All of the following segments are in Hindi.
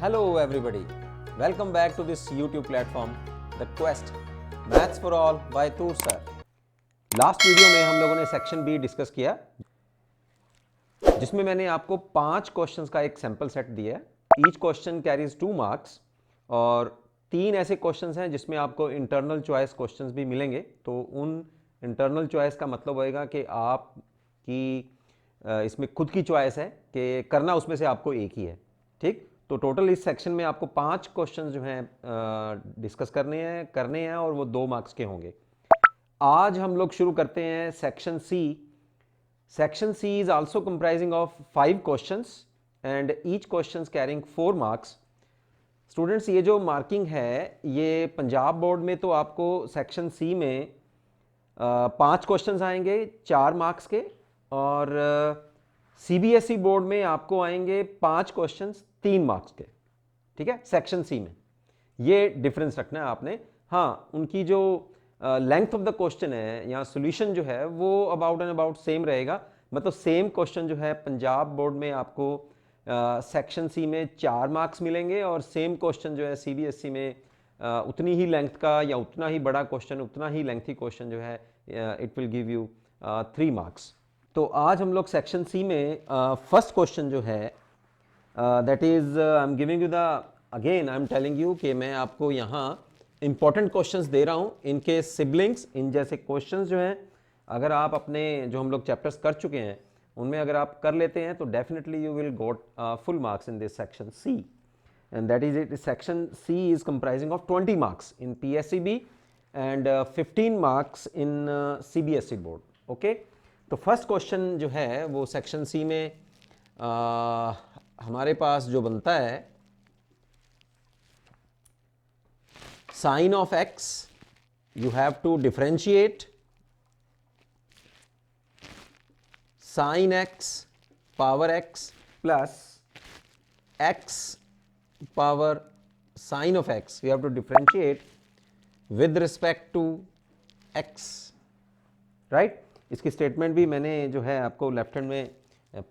Hello everybody, welcome back to this YouTube platform, The Quest, Maths for All by Toor Sir. Last video में हम लोगों ने सेक्शन बी डिस्कस किया जिसमें मैंने आपको 5 क्वेश्चंस का एक सैंपल सेट दिया है। ईच क्वेश्चन कैरीज 2 मार्क्स और 3 ऐसे क्वेश्चंस हैं जिसमें आपको इंटरनल चॉइस क्वेश्चंस भी मिलेंगे। तो उन इंटरनल चॉइस का मतलब होएगा कि आप की इसमें खुद की चॉइस है कि करना उसमें से आपको एक ही है। ठीक, तो टोटल इस सेक्शन में आपको 5 क्वेश्चन जो हैं डिस्कस करने हैं और वो 2 मार्क्स के होंगे। आज हम लोग शुरू करते हैं section C. Section C is also comprising of 5 questions and each question carrying 4 marks. Students, ये जो मार्किंग है ये पंजाब बोर्ड में तो आपको सेक्शन सी में 5 क्वेश्चंस आएंगे 4 मार्क्स के, और सीबीएसई बोर्ड में आपको आएंगे 5 क्वेश्चंस 3 मार्क्स के। ठीक है, सेक्शन सी में ये डिफरेंस रखना है आपने। हाँ, उनकी जो लेंथ ऑफ द क्वेश्चन है या सॉल्यूशन जो है वो अबाउट एंड अबाउट सेम रहेगा। मतलब सेम क्वेश्चन जो है पंजाब बोर्ड में आपको सेक्शन सी में 4 मार्क्स मिलेंगे और सेम क्वेश्चन जो है सीबीएसई में उतनी ही लेंथ का या उतना ही बड़ा क्वेश्चन, उतना ही लेंथी क्वेश्चन जो है it will give you 3 marks. तो आज हम लोग सेक्शन सी में फर्स्ट क्वेश्चन जो है that is I am giving you the again I am telling you कि मैं आपको यहाँ इंपॉर्टेंट क्वेश्चंस दे रहा हूँ। इनके सिबलिंग्स, इन जैसे क्वेश्चंस जो हैं अगर आप अपने जो हम लोग चैप्टर्स कर चुके हैं उनमें अगर आप कर लेते हैं तो definitely you will got full marks in this section C, and that is it. Section C is comprising of 20 marks in PSCB and 15 marks in CBSE board. Okay, तो फर्स्ट क्वेश्चन जो है वो सेक्शन सी में हमारे पास जो बनता है, sine of X you have to differentiate sine X power X plus X power sine of X, you have to differentiate with respect to X. Right, इसकी स्टेटमेंट भी मैंने जो है आपको लेफ्ट हैंड में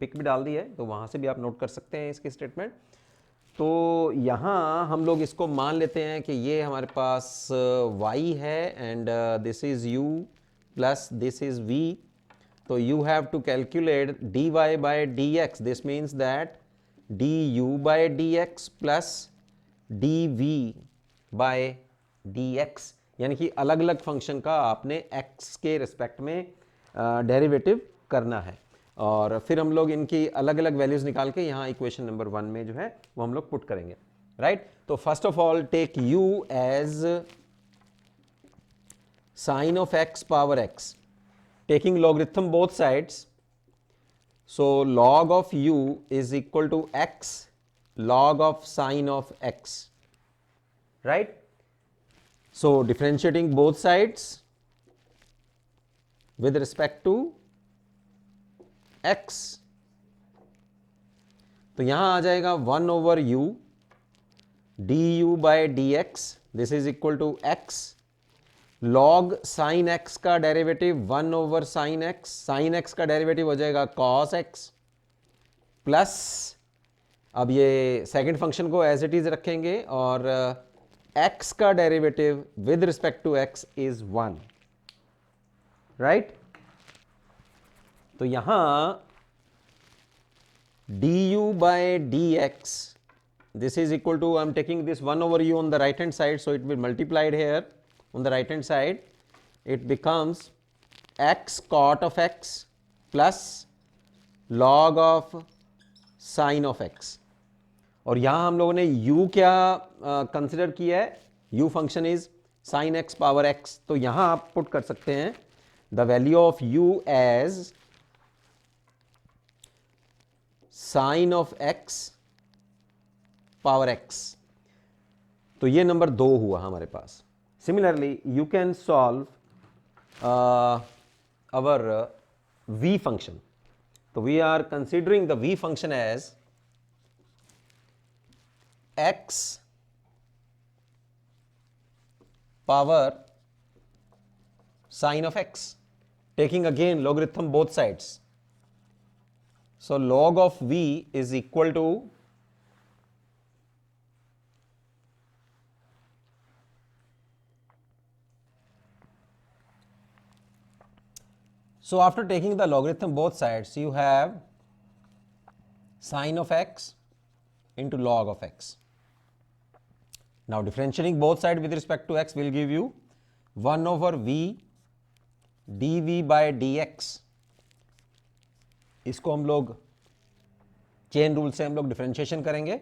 पिक भी डाल दी है, तो वहाँ से भी आप नोट कर सकते हैं इसकी स्टेटमेंट। तो यहाँ हम लोग इसको मान लेते हैं कि ये हमारे पास y है and this is u plus this is v। तो you have to calculate dy by dx. This means that du by dx plus dv by dx, यानी कि अलग अलग फंक्शन का आपने x के रिस्पेक्ट में डेरिवेटिव करना है और फिर हम लोग इनकी अलग अलग वैल्यूज निकाल के यहाँ इक्वेशन नंबर 1 में जो है वो हम लोग पुट करेंगे। राइट, तो first of all take u as sine of x power x, taking logarithm both sides, so log of u is equal to x log of sine of x. Right, so differentiating both sides with respect to x, तो यहां आ जाएगा 1 over u du by dx, this is equal to x log sine x का derivative 1 over sine x, sine x का डेरिवेटिव हो जाएगा cos x प्लस, अब ये सेकंड फंक्शन को एज इट इज रखेंगे और x का derivative with respect to x is 1। Right, तो यहां du by dx, this is equal to, I am taking this 1 over u on the right hand side, so it will multiplied here on the right hand side, it becomes x cot of x plus log of sin of x। और यहां हम लोगों ने u क्या कंसिडर किया है, u function is sin x power x, तो यहां आप पुट कर सकते हैं the value of u as sin of x power x। तो ये नंबर 2 हुआ हमारे पास। Similarly, you can solve our v function. So we are considering the v function as x power sine of x, taking again logarithm both sides. So log of v is equal to So after taking the logarithm both sides, you have sine of x into log of x. Now differentiating both sides with respect to x will give you 1 over v dv by dx. इसको हम लोग चेन रूल से हम लोग डिफरेंशिएशन करेंगे.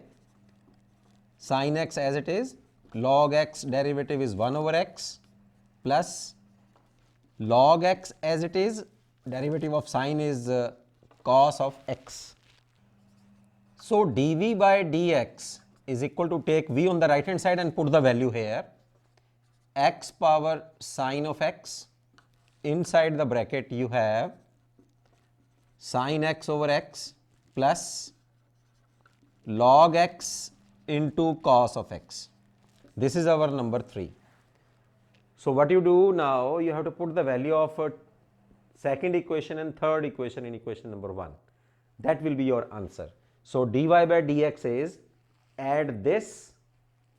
Sine X as it is, log x derivative is 1 over x plus log x as it is, derivative of sine is cos of x. So dv by dx is equal to, take v on the right hand side and put the value here, x power sine of x, inside the bracket you have sine x over x plus log x into cos of x. This is our number 3. So what you do now, you have to put the value of second equation and third equation in equation number 1. That will be your answer. So dy by dx is add this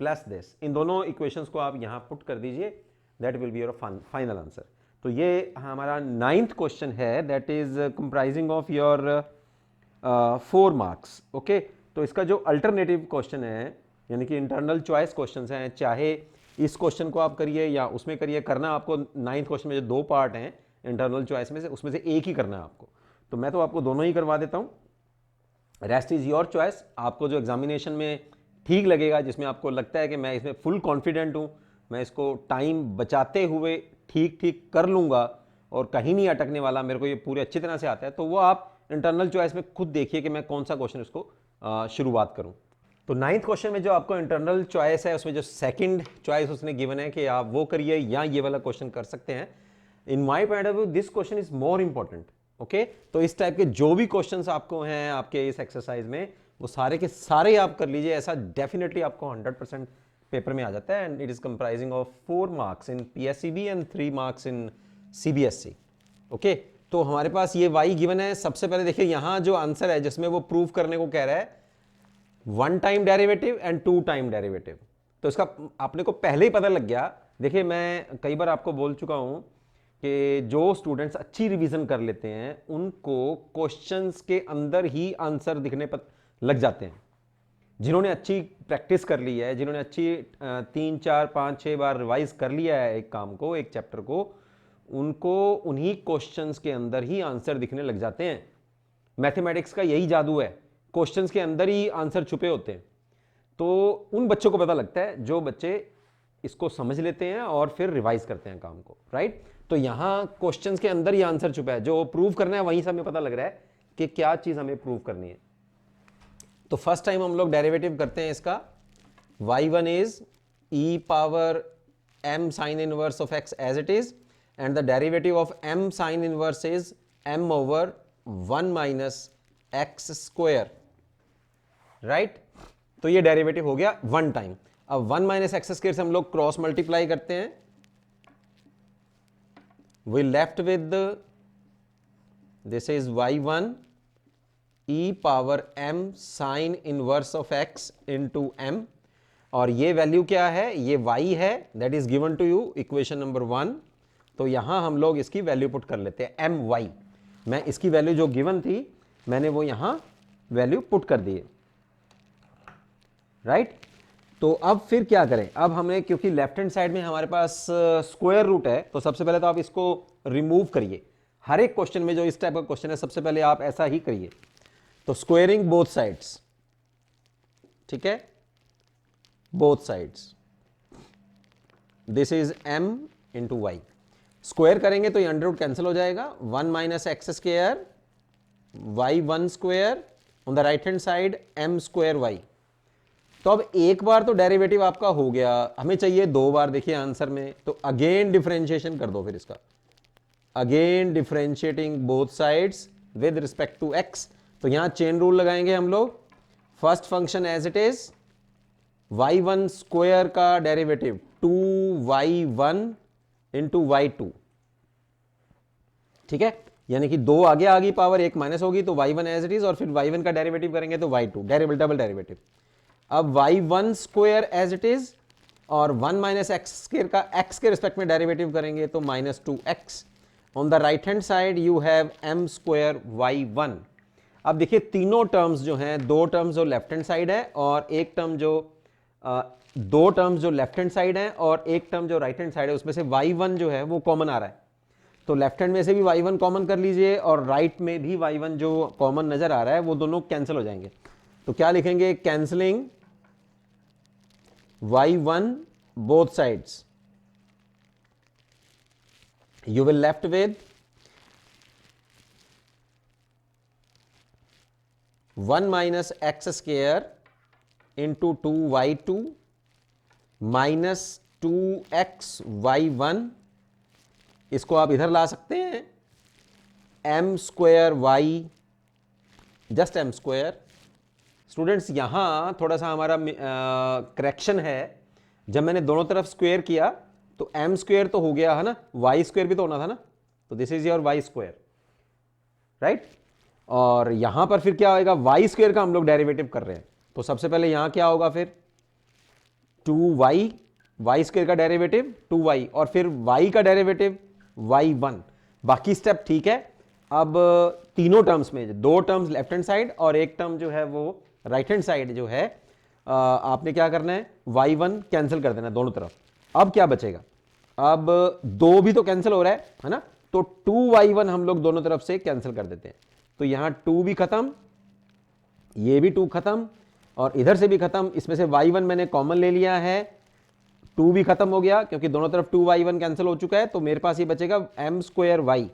plus this. इन दोनों equations को आप यहाँ put कर दीजिए. That will be your final answer. तो ये हमारा 9th question है, that is comprising of your 4 marks. Okay, तो इसका जो alternative question है, यानी कि इंटरनल चॉइस क्वेश्चंस हैं, चाहे इस क्वेश्चन को आप करिए या उसमें करिए, करना आपको 9th क्वेश्चन में जो 2 पार्ट हैं इंटरनल चॉइस में से, उसमें से एक ही करना है आपको. तो मैं तो आपको दोनों ही करवा देता हूँ. Rest is your choice. आपको जो एग्जामिनेशन में ठीक लगेगा, जिसमें आपको लगता है कि मैं इसमें फुल कॉन्फिडेंट हूँ, मैं इसको टाइम बचाते हुए ठीक ठीक कर लूँगा और कहीं नहीं अटकने वाला, मेरे को ये पूरे अच्छी तरह से आता है, तो वो आप इंटरनल चॉइस में खुद देखिए कि मैं कौन सा क्वेश्चन इसको शुरुआत करूँ. तो 9th क्वेश्चन में जो आपको इंटरनल चॉइस है, उसमें जो सेकंड चॉइस उसने गिवन है कि आप वो करिए या ये वाला क्वेश्चन कर सकते हैं. In my point of view this question is more important. Okay, तो इस टाइप के जो भी क्वेश्चंस आपको हैं आपके इस एक्सरसाइज में, वो सारे के सारे आप कर लीजिए. ऐसा डेफिनेटली आपको 100% पेपर में आ जाता है. And it is comprising of 4 marks in PSCB and 3 marks in CBSE. Okay, तो हमारे पास ये y गिवन है. सबसे पहले देखिए यहाँ जो आंसर है, जिसमें वो प्रूव करने को कह रहा है 1 time derivative and 2 time derivative, तो इसका आपने को पहले ही पता लग गया. देखिए मैं कई बार आपको बोल चुका हूं कि जो स्टूडेंट्स अच्छी रिवीजन कर लेते हैं उनको क्वेश्चंस के अंदर ही आंसर दिखने पर लग जाते हैं. जिन्होंने अच्छी प्रैक्टिस कर ली है, जिन्होंने अच्छी 3 4 5 6 बार रिवाइज कर लिया है एक काम को, एक चैप्टर को, उनको उन्हीं क्वेश्चंस के अंदर ही आंसर दिखने लग जाते हैं. मैथमेटिक्स का यही जादू है, क्वेश्चंस के अंदर ही आंसर छुपे होते हैं. तो उन बच्चों को पता लगता है जो बच्चे इसको समझ लेते हैं और फिर रिवाइज करते हैं काम को. राइट, तो यहां क्वेश्चंस के अंदर ही आंसर छुपा है. जो प्रूव करना है वहीं से हमें पता लग रहा है कि क्या चीज हमें प्रूव करनी है. तो फर्स्ट टाइम हम लोग डेरिवेटिव करते हैं इसका. y1 is e power m sine inverse of x as it is, and the derivative of m sine inverse is m over 1 minus x square. Right, तो ये डेरिवेटिव हो गया 1 टाइम. अब 1 माइनस एक्स स्क्वायर से हम लोग क्रॉस मल्टीप्लाई करते हैं. We left with this is y1 e power m sine inverse of x into m, और ये वैल्यू क्या है, ये y है, that is given to you equation number 1. तो यहां हम लोग इसकी वैल्यू पुट कर लेते हैं my. मैं इसकी वैल्यू जो गिवन थी मैंने वो यहां वैल्यू पुट कर दी है. राइट, तो अब फिर क्या करें. अब हमें, क्योंकि लेफ्ट हैंड साइड में हमारे पास स्क्वायर रूट है, तो सबसे पहले तो आप इसको रिमूव करिए. हर एक क्वेश्चन में जो इस टाइप का क्वेश्चन है, सबसे पहले आप ऐसा ही करिए. तो स्क्वायरिंग बोथ साइड्स, ठीक है, both sides, this is m into Y. Square करेंगे तो ये अंडर रूट कैंसिल हो जाएगा. 1 minus X square y1 square on the right hand side m square y. तो अब एक बार तो डेरिवेटिव आपका हो गया, हमें चाहिए 2 बार. देखिए आंसर में, तो अगेन डिफरेंशिएशन कर दो. फिर इसका again differentiating both sides with respect to x. तो यहां चेन रूल लगाएंगे हम लोग. First function as it is y1 square का डेरिवेटिव 2y1 इंटू y2. ठीक है, यानी कि 2 आगे आ गई पावर, 1 माइनस होगी, तो y1 एज इट इज, और फिर y1 का डेरिवेटिव करेंगे तो y2, डबल डेरिवेटिव. अब y1 square as it is, और 1 माइनस एक्स स्क्वायर का x के रिस्पेक्ट में डेरिवेटिव करेंगे तो -2x on the right hand side you have m square y1। अब देखिए तीनों टर्म्स जो हैं, दो टर्म्स जो लेफ्ट हैंड साइड है और एक टर्म जो दो टर्म्स जो लेफ्ट हैंड साइड है और एक टर्म जो राइट हैंड साइड है, उसमें से y1 जो है वो कॉमन आ रहा है। तो लेफ्ट हैंड में से भी y1 कॉमन कर लीजिए और राइट में भी y1 जो कॉमन नजर आ रहा है वो दोनों कैंसिल हो जाएंगे। तो क्या लिखेंगे? Cancelling y1 both sides, you will left with 1 minus x square into 2y2 minus 2xy1। इसको आप इधर ला सकते हैं, m square y, just m square. Students यहां थोड़ा सा हमारा करेक्शन है, जब मैंने दोनों तरफ स्क्वायर किया तो m स्क्वायर तो हो गया है ना, y स्क्वायर भी तो होना था ना, तो this is your y square, right. और यहां पर फिर क्या होगा? y स्क्वायर का हम लोग डेरिवेटिव कर रहे हैं, तो सबसे पहले यहां क्या होगा? फिर 2y, y स्क्वायर का डेरिवेटिव 2y और फिर y का डेरिवेटिव y1। बाकी स्टेप ठीक है। अब तीनों टर्म्स में दो टर्म्स लेफ्ट हैंड साइड और एक टर्म जो है वो राइट हैंड साइड जो है, आपने क्या करना है? y1 कैंसिल कर देना दोनों तरफ। अब क्या बचेगा? अब दो भी तो कैंसिल हो रहा है ना, तो 2y1 हम लोग दोनों तरफ से कैंसिल कर देते हैं। तो यहां 2 भी खत्म, ये भी 2 खत्म और इधर से भी खत्म। इसमें से y1 मैंने कॉमन ले लिया है, 2 भी खत्म हो गया क्योंकि दोनों तरफ 2y1 कैंसिल हो चुका है। तो मेरे पास ये बचेगा m स्क्वायर y,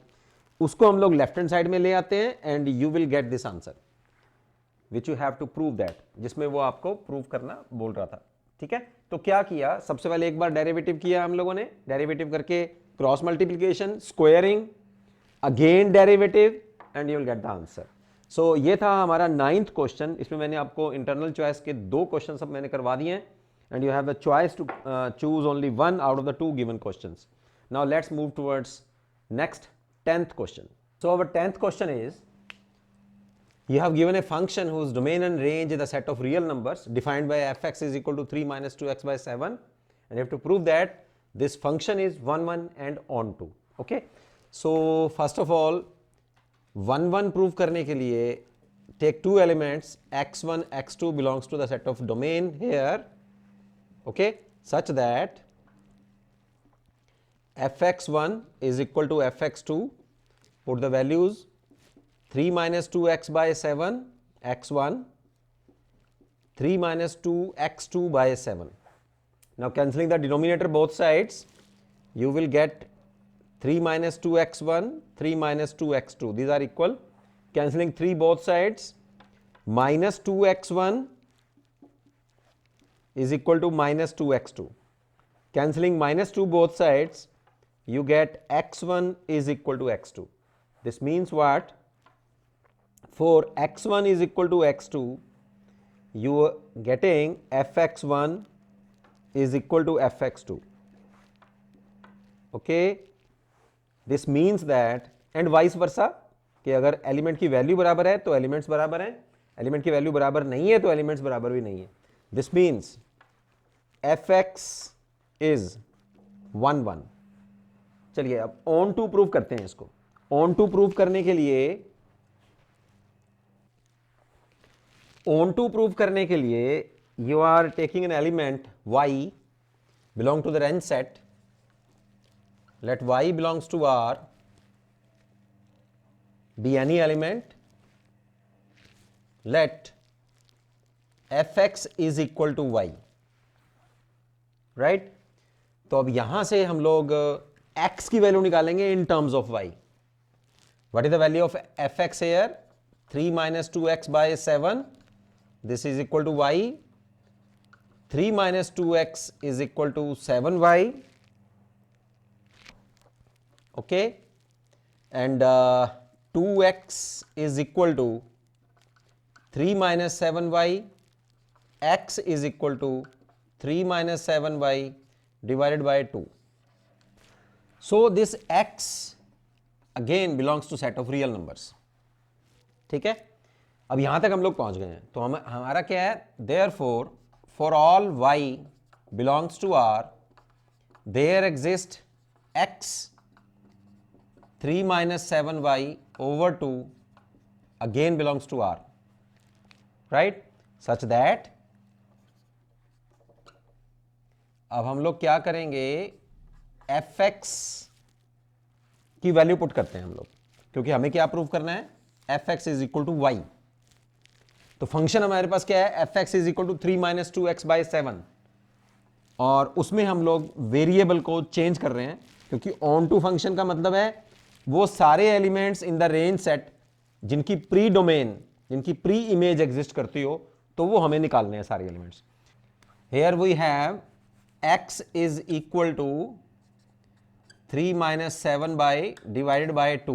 उसको हम लोग लेफ्ट हैंड साइड में ले आते हैं and you will get this answer which you have to prove that, जिसमें वो आपको प्रूव करना बोल रहा था। ठीक है, तो क्या किया? सबसे पहले एक बार डेरिवेटिव किया हम लोगों ने, डेरिवेटिव करके cross multiplication, squaring, again derivative and you will get the answer. So ये था हमारा 9th क्वेश्चन। इसमें मैंने आपको इंटरनल चॉइस के 2 क्वेश्चन सब मैंने करवा दिए हैं and you have the choice to choose only 1 out of the 2 given questions. Now let's move towards next 10th question. So our 10th question is, you have given a function whose domain and range is the set of real numbers defined by fx is equal to 3 minus 2x by 7 and you have to prove that this function is 1 1 and on 2. Okay, so first of all 1 1 prove करने के लिए take two elements x1 x2 belongs to the set of domain here, okay, such that fx1 is equal to fx2, put the values 3 minus 2x by 7 x1, 3 minus 2x2 by 7. Now cancelling the denominator both sides, you will get 3 minus 2x1, 3 minus 2x2, these are equal. Cancelling 3 both sides, minus 2x1 is equal to minus 2x2. Cancelling minus 2 both sides, you get x1 is equal to x2. This means what? For x1 is equal to x2, you are getting fx1 is equal to fx2. Okay, this means that and vice versa, कि अगर एलिमेंट की वैल्यू बराबर है तो एलिमेंट्स बराबर हैं, एलिमेंट की वैल्यू बराबर नहीं है तो एलिमेंट्स बराबर भी नहीं है। This means fx is 1 1। चलिए अब ऑन टू प्रूव करते हैं इसको। ऑन टू प्रूव करने के लिए you are taking an element y belong to the range set, let y belongs to R, be any element, let fx is equal to y, right? तो अब यहां से हम लोग x की वैल्यू निकालेंगे in terms of y। What is the value of fx here? 3 minus 2x by 7, this is equal to y, 3 minus 2x is equal to 7y, okay, and 2x is equal to 3 minus 7y, x is equal to 3 minus 7y divided by 2. So this x again belongs to set of real numbers. ठीक है, अब यहां तक हम लोग पहुंच गए हैं। तो हमारा क्या है? Therefore for all y belongs to R, there exist x 3 minus 7y over 2 again belongs to R, right? Such that अब हम लोग क्या करेंगे, fx की वैल्यू पुट करते हैं हम लोग, क्योंकि हमें क्या प्रूव करना है, fx is equal to y। तो फंक्शन हमारे पास क्या है, fx is equal to 3 minus 2x by 7, और उसमें हम लोग वेरिएबल को चेंज कर रहे हैं, क्योंकि ऑन टू फंक्शन का मतलब है वो सारे elements in the range set जिनकी प्री डोमेन, जिनकी प्री इमेज एग्जिस्ट करती हो, तो वो हमें निकालने हैं सारे elements. Here we have x is equal to 3 minus 7 by divided by 2,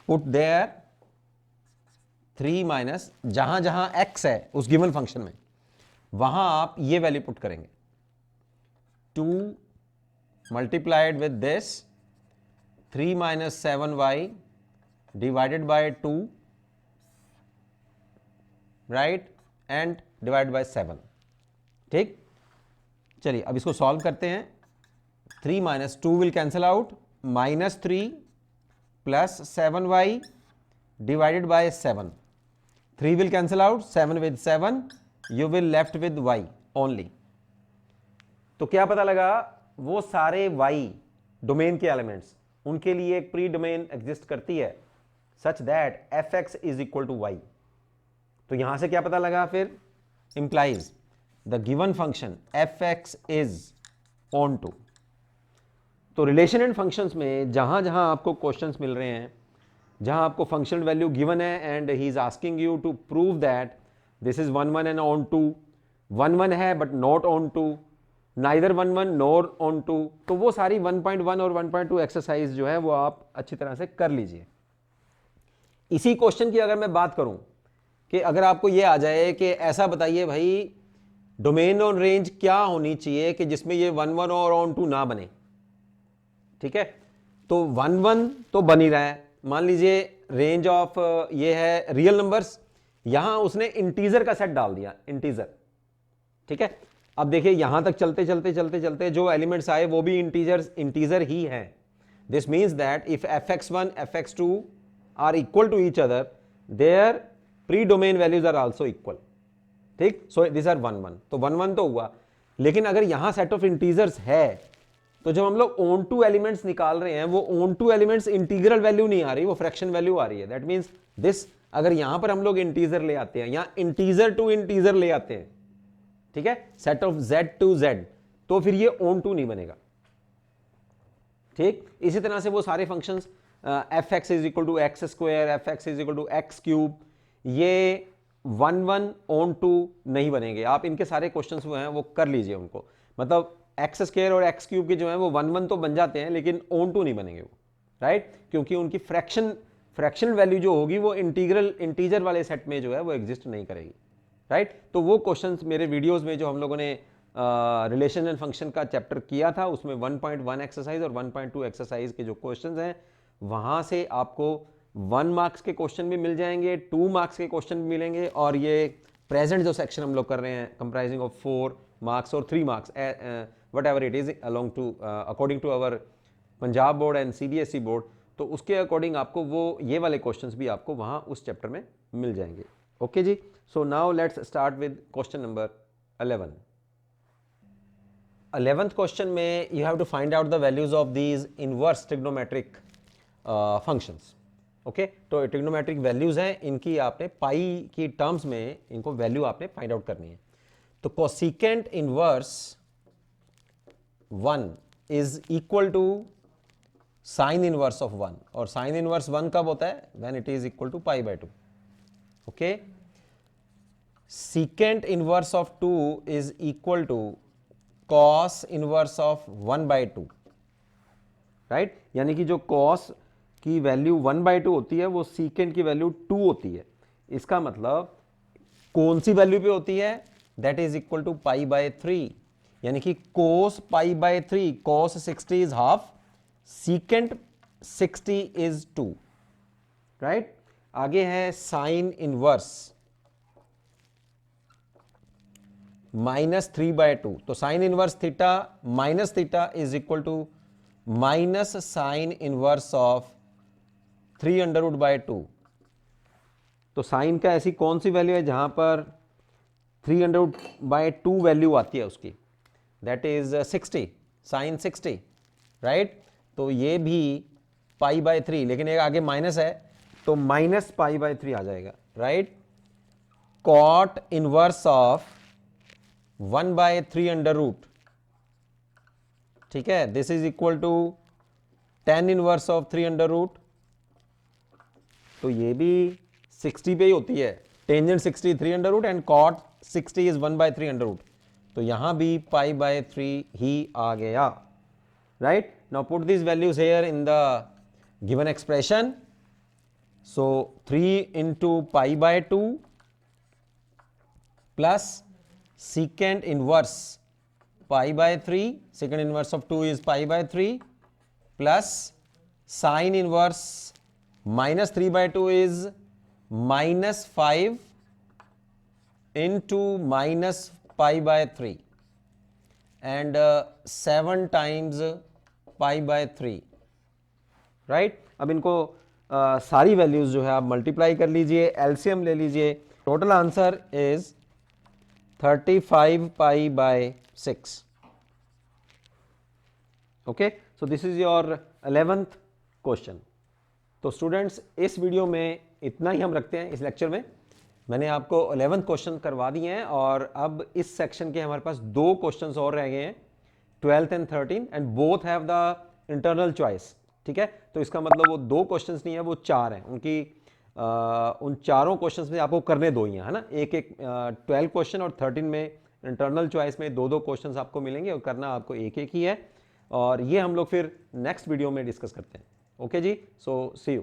put there 3 minus, जहां जहां x है उस गिवन फंक्शन में, वहां आप ये वैल्यू पुट करेंगे, 2 multiplied with this 3 minus 7y divided by 2, right, and divided by 7। ठीक, चलिए अब इसको सॉल्व करते हैं। 3 minus 2 will cancel out, minus 3 plus 7y divided by 7, 3 will cancel out, 7 with 7 you will left with y only। तो क्या पता लगा, वो सारे y डोमेन के एलिमेंट्स, उनके लिए एक प्री डोमेन एग्जिस्ट करती है such that fx is equal to y। तो यहां से क्या पता लगा, फिर implies the given function fx is onto. तो रिलेशन एंड फंक्शंस में जहां जहां आपको क्वेश्चंस मिल रहे हैं, जहां आपको फंक्शनल वैल्यू गिवन है and he is asking you to prove that this is 1 1 and onto, 1 1 है but not onto, neither 1 1 nor onto, तो वो सारी 1.1 और 1.2 एक्सरसाइज जो है वो आप अच्छी तरह से कर लीजिए। इसी क्वेश्चन की अगर मैं बात करूं कि अगर आपको ये आ जाए कि ऐसा बताइए भाई डोमेन ऑन रेंज क्या होनी चाहिए कि जिसमें ये 1 1 और ऑन टू ना बने, ठीक है, तो 1 1 तो बन ही रहा है, मान लीजिए रेंज ऑफ ये है रियल नंबर्स, यहां उसने इंटीजर का सेट डाल दिया, इंटीजर, ठीक है। अब देखिए यहां तक चलते चलते चलते चलते जो एलिमेंट्स आए वो भी इंटीजर ही है। This means that if fx1 fx2 are equal to each other, their pre domain values are also equal, ठीक। सो दिस आर 1 1, तो 1 1 तो हुआ, लेकिन अगर यहां सेट ऑफ इंटीजर्स है तो जब हम लोग ऑन टू एलिमेंट्स निकाल रहे हैं, वो on two elements integral value नहीं आ रही, वो फ्रैक्शन वैल्यू आ रही है। दैट मींस दिस, अगर यहां पर हम लोग इंटीजर ले आते हैं या इंटीजर टू इंटीजर ले आते हैं, ठीक है, set of z to z, तो फिर ये ऑन टू नहीं बनेगा, ठीक। इसी तरह से वो सारे functions fx is equal to X square, fx is equal to X cube, ये 1 1 ऑन टू नहीं बनेंगे। आप इनके सारे क्वेश्चंस वो हैं वो कर लीजिए उनको, मतलब एक्स स्क्वायर और एक्स क्यूब के जो है वो 1 1 तो बन जाते हैं लेकिन ऑन टू नहीं बनेंगे वो, राइट, क्योंकि उनकी फ्रैक्शन वैल्यू जो होगी वो इंटीजर वाले सेट में जो है वो एग्जिस्ट नहीं करेगी, राइट। तो वो क्वेश्चंस मेरे वीडियोस में जो हम लोगों ने रिलेशन एंड फंक्शन का चैप्टर किया था, उसमें 1.1 एक्सरसाइज और 1.2 एक्सरसाइज के जो क्वेश्चंस हैं, वहां से आपको 1 मार्क्स के क्वेश्चन भी मिल जाएंगे, 2 मार्क्स के क्वेश्चन भी मिलेंगे, और ये प्रेजेंट जो सेक्शन हम लोग कर रहे हैं कंप्राइजिंग ऑफ 4 मार्क्स और 3 marks, whatever it is along to according to our Punjab board and CBSE board, तो उसके अकॉर्डिंग आपको वो ये वाले क्वेश्चंस भी आपको वहां उस चैप्टर में मिल जाएंगे। Okay ji, so now let's start with question number 11। 11th question में you have to find out the values of these inverse trigonometric functions. Okay, तो ट्रिग्नोमेट्रिक वैल्यूज हैं, इनकी आपने पाई की टर्म्स में इनको वैल्यू आपने फाइंड आउट करनी है। तो cosecant inverse 1 is equal to sine inverse of 1, और साइन इनवर्स 1 कब होता है, when it is equal to pi by 2। Okay, secant inverse of 2 is equal to cos inverse of 1 by 2, right, यानी कि जो cos की वैल्यू 1 by 2 होती है वो secant की वैल्यू 2 होती है। इसका मतलब कौन सी वैल्यू पे होती है, that is equal to pi by 3, यानी कि cos pi by 3, cos 60 is half, secant 60 is 2, right. आगे है साइन इनवर्स -3 by 2, तो sine inverse theta minus theta is equal to minus sine inverse of 3√/2। तो साइन का ऐसी कौन सी वैल्यू है जहां पर 300/2 वैल्यू आती है उसकी, दैट इज 60, साइन 60, राइट। तो ये भी π/3, लेकिन एक आगे माइनस है तो माइनस π/3 आ जाएगा, right. Cot inverse of 1/3 under root, ठीक है, this is equal to tan inverse of 3 under root. तो ये भी 60 पे ही होती है, tangent 60 3 under root and cot 60 is 1/3 under root. तो यहां भी π/3 ही आ गया, right. Now put this values here in the given expression. So 3 into π/2 plus secant inverse π/3, secant inverse of 2 is π/3 plus sine inverse minus 3/2 is -5 into minus π/3 and 7 times π/3, right. अब इनको सारी वैल्यूज जो है आप मल्टीप्लाई कर लीजिए, एलसीएम ले लीजिए। Total answer is 35 π/6। Okay, so this is your 11th question. तो स्टूडेंट्स, इस वीडियो में इतना ही हम रखते हैं। इस लेक्चर में मैंने आपको 11th क्वेश्चन करवा दिए हैं और अब इस सेक्शन के हमारे पास 2 क्वेश्चंस और रह गए हैं, 12th and 13, and both have the internal choice, ठीक है। तो इसका मतलब वो 2 क्वेश्चंस नहीं है, वो 4 हैं। उनकी उन चारों क्वेश्चंस में आपको करने 2 ही हैं, है ना। एक 12 क्वेश्चन और 13 में इंटरनल चॉइस में 2 क्वेश्चंस आपको मिलेंगे और करना आपको एक ही है। और ये हम लोग फिर नेक्स्ट वीडियो में डिस्कस करते हैं। Okay ji, so see you.